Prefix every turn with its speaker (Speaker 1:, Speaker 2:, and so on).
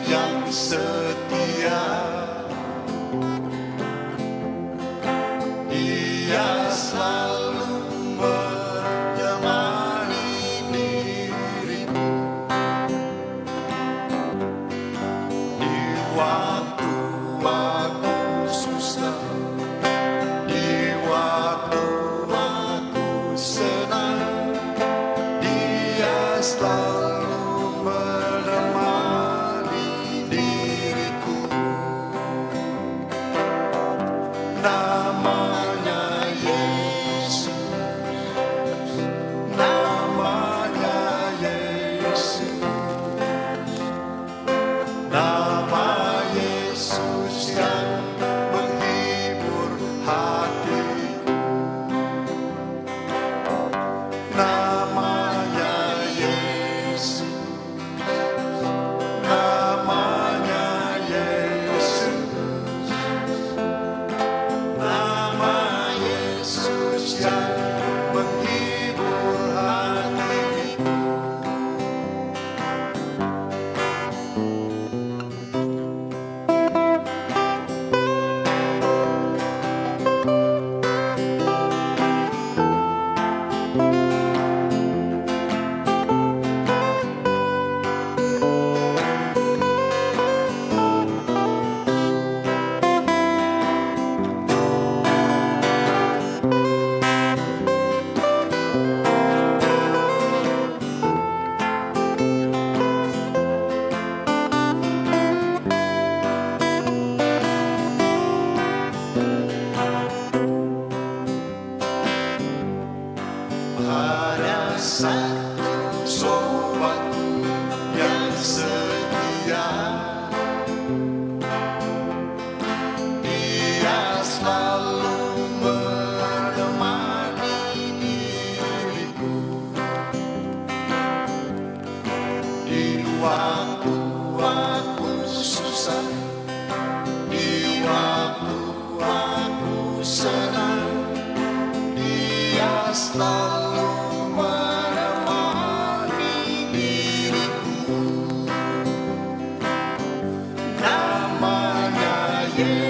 Speaker 1: yang setia. Dia selalu menemani diriku di waktu aku susah, di waktu aku senang. Dia selalu menemani diriku. Namanya Yesus, namanya Yesus, nama Yesus yang menghibur hatiku. Namanya Yesus, namanya Yesus, nama Yesus yang menghibur hatiku. Hanya satu sobatku yang setia. Dia selalu menemani diriku di waktu aku susah, di waktu aku senang. Dia selalu menemani diriku. Namanya Yesus.